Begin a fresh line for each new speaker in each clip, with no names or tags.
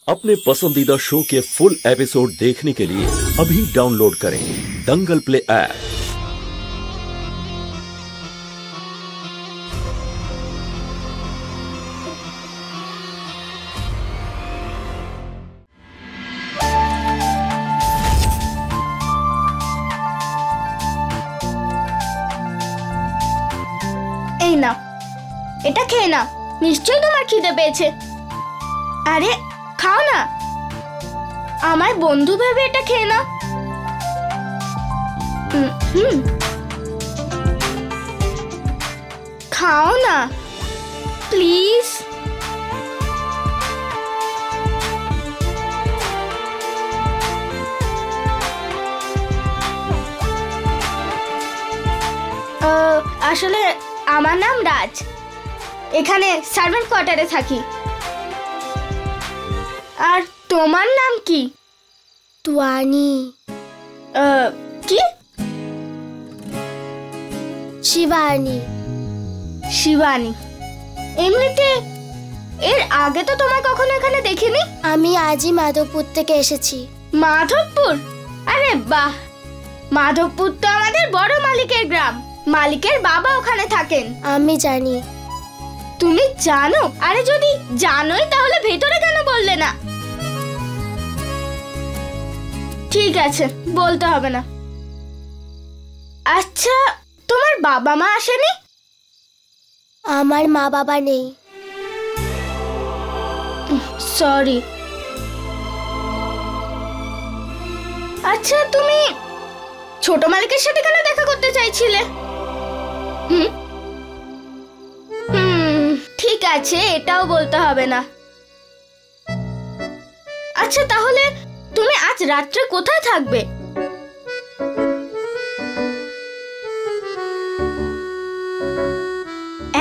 अपने पसंदीदा शो के फुल एपिसोड देखने के लिए अभी डाउनलोड करें दंगल प्ले ऐप।
এই না, এটা খেয়ে না, নিশ্চয়ই তোমার খিদে পেয়েছে। আরে খাও না, আমার বন্ধু ভেবে এটা খেয়ে না। খাও না প্লিজ। আসলে আমার নাম রাজ, এখানে সার্ভেন্ট কোয়ার্টারে থাকি। আর তোমার নাম কি?
টুয়ানি।
কি?
শিবানী।
শিবানী? এমনিতে এর আগে তো তোমার কখনো এখানে দেখিনি।
আমি আজই মাধবপুর থেকে এসেছি।
মাধবপুর? আরে বাহ, মাধবপুর তো আমাদের বড় মালিকের গ্রাম, মালিকের বাবা ওখানে থাকেন।
আমি জানি।
তুমি জানো? আরে যদি জানোই তাহলে ভেতরে কেন বললে না? ঠিক আছে, বলতে হবে না। আচ্ছা, তোমার বাবা মা আসেনি?
আমার মা বাবা নেই।
সরি। আচ্ছা, তুমি ছোট মালিকের সাথে কেন দেখা করতে চাইছিলে? ঠিক আছে, এটাও বলতে হবে না। আচ্ছা, তাহলে তুমি আজ রাত্রে কোথায় থাকবে?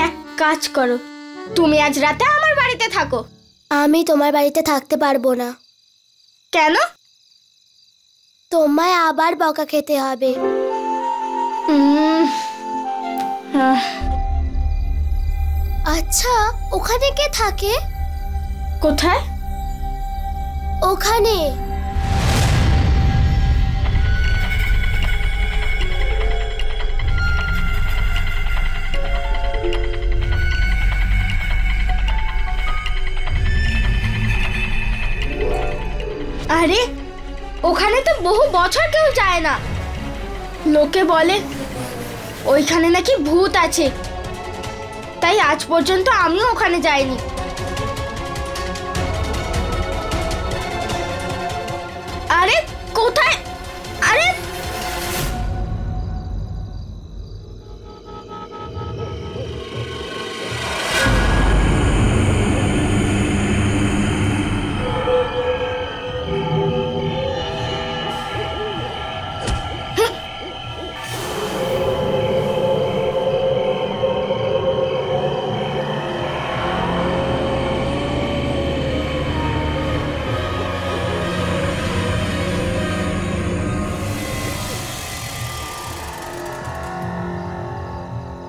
এক কাজ করো, তুমি আজ রাতে আমার বাড়িতে থাকো।
আমি তোমার বাড়িতে থাকতে পারবো না।
কেন?
তোমায় আবার বকা খেতে হবে। আচ্ছা, ওখানে কে থাকে?
কোথায়?
ওখানে।
আরে ওখানে তো বহু বছর কেউ যায় না। লোকে বলে ওইখানে নাকি ভূত আছে, তাই আজ পর্যন্ত আমিও ওখানে যাইনি। আরে কোথায়? আরে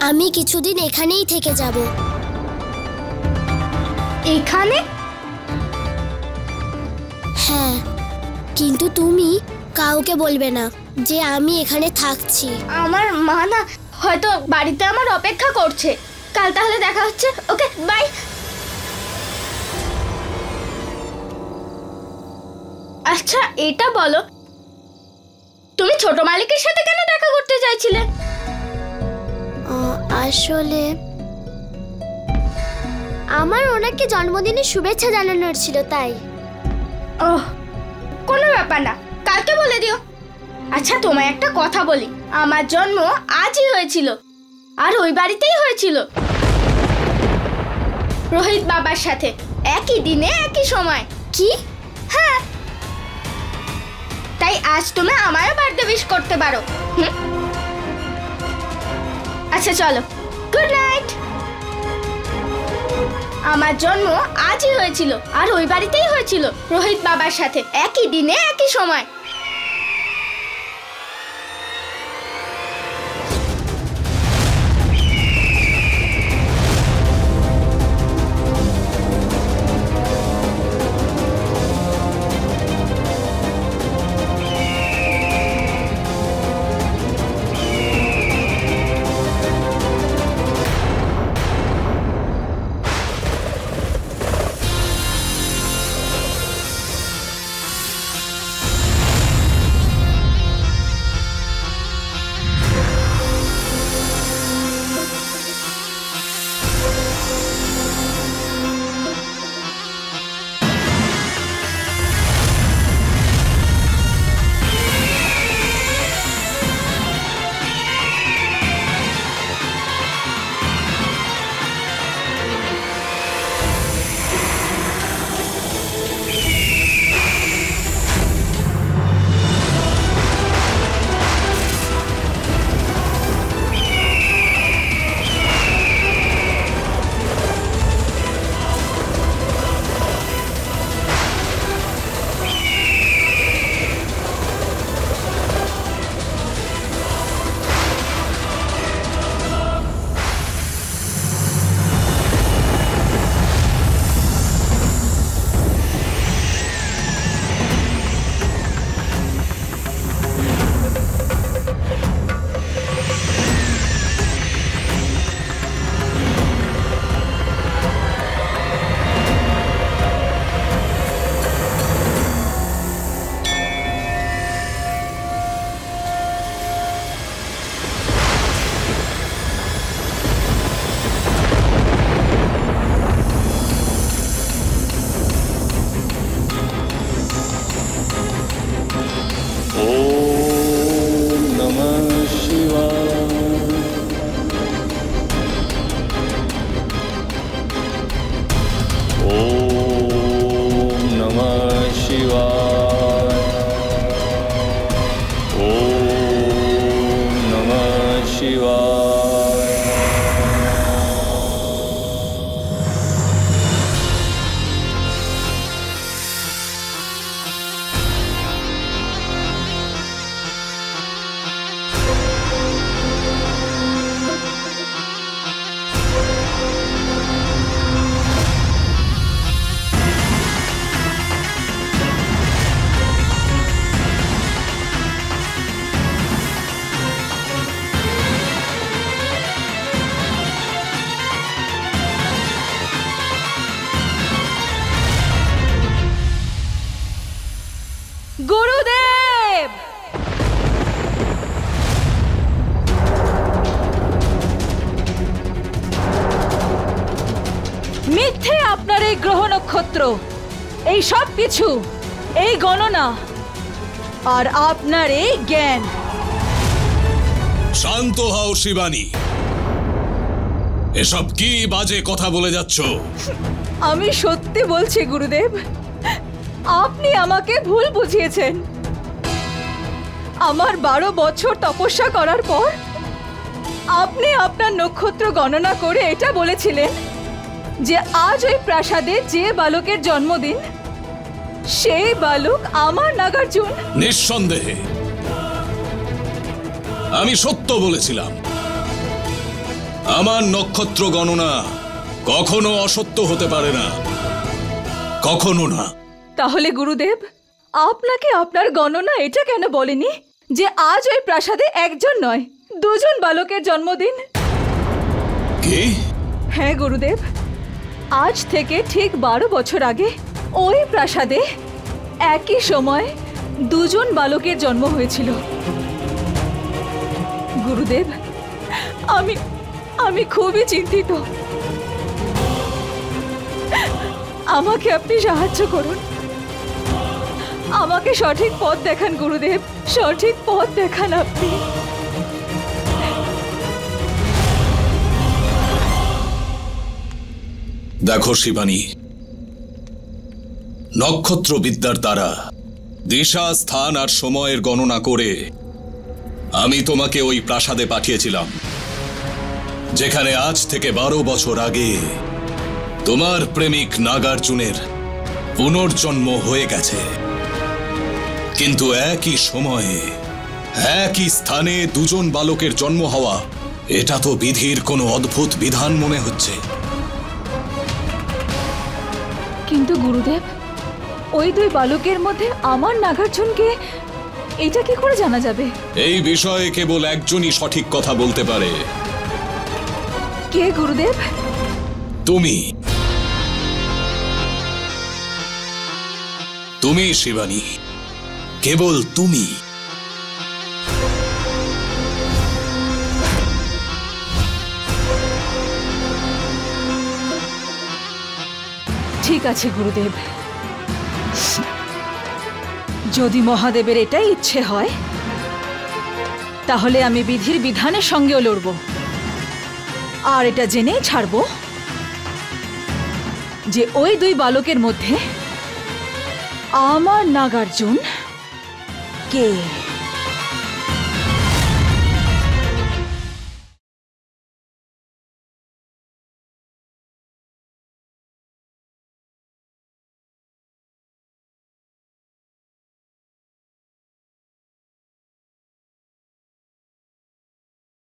আমি কিছুদিন এখানেই থেকে যাব।
এখানে?
হ্যাঁ, কিন্তু তুমি কাউকে বলবে না যে আমি এখানে থাকছি।
আমার মা না হয়তো বাড়িতে আমার অপেক্ষা করছে। কাল তাহলে দেখা হচ্ছে। ওকে, বাই। আচ্ছা, এটা বলো, তুমি ছোট মালিকের সাথে কেন দেখা করতে চাইছিলে?
আসলে আমার ওনাকে জন্মদিনের শুভেচ্ছা জানানোর ছিল, তাই।
ওহ, কোনো ব্যাপার না, কালকে বলে দিও। আচ্ছা, তোমায় একটা কথা বলি, আমার জন্ম আজই হয়েছিল, আর ওই বাড়িতেই হয়েছিল, রোহিত বাবার সাথে, একই দিনে একই সময়।
কি?
হ্যাঁ, তাই আজ তুমি আমারও বার্থডে উইশ করতে পারো। আচ্ছা চলো, গুড নাইট। আমার জন্ম আজই হয়েছিল, আর ওই বাড়িতেই হয়েছিল, রোহিত বাবার সাথে, একই দিনে একই সময়।
মিথ্যে আপনার এই গ্রহ নক্ষত্র, এই সব কিছু, এই গণনা আর আপনার এই জ্ঞান।
শান্ত হও শিবানী, এসব কি বাজে কথা বলে যাচ্ছ?
আমি সত্যি বলছি গুরুদেব, আপনি আমাকে ভুল বুঝিয়েছেন। আমার 12 বছর তপস্যা করার পর আপনি আপনার নক্ষত্র গণনা করে এটা বলেছিলেন যে আজ ওই প্রাসাদে যে বালকের জন্মদিন সেই বালক আমার নাগার্জুন।
নিঃসন্দেহে আমি সত্য বলেছিলাম। আমার নক্ষত্র গণনা কখনো অসত্য হতে পারে না, কখনো না।
তাহলে গুরুদেব, আপনাকে আপনার গণনা এটা কেন বলেনি যে আজ ওই প্রাসাদে একজন নয় 2 জন বালকের জন্মদিন?
কি?
হ্যাঁ গুরুদেব, আজ থেকে ঠিক 12 বছর আগে ওই প্রাসাদে একই সময় 2 জন বালকের জন্ম হয়েছিল। গুরুদেব, আমি খুবই চিন্তিত। আমাকে আপনি সাহায্য করুন, আমাকে সঠিক পথ দেখান গুরুদেব, সঠিক পথ দেখান আপনি।
দেখো শিবানী, নক্ষত্র বিদ্যার দ্বারা দিশা, স্থান আর সময়ের গণনা করে আমি তোমাকে ওই প্রাসাদে পাঠিয়েছিলাম, যেখানে আজ থেকে 12 বছর আগে তোমার প্রেমিক নাগার্জুনের পুনর্জন্ম হয়ে গেছে। কিন্তু একই সময়ে একই স্থানে 2 জন বালকের জন্ম হওয়া, এটা তো বিধির কোনো অদ্ভুত বিধান মনে হচ্ছে।
কিন্তু গুরুদেব, ওই 2 বালকের মধ্যে আমার নাগার্জুনকে এটা কি করে জানা যাবে?
এই বিষয়ে কেবল একজনই সঠিক কথা বলতে পারে।
কে গুরুদেব?
তুমি। তুমি শিবানী, কেবল তুমি।
ঠিক আছে গুরুদেব, যদি মহাদেবের এটাই ইচ্ছে হয় তাহলে আমি বিধির বিধানের সঙ্গেও লড়ব, আর এটা জেনেই ছাড়ব যে ওই 2 বালকের মধ্যে আমার নাগার্জুন কে।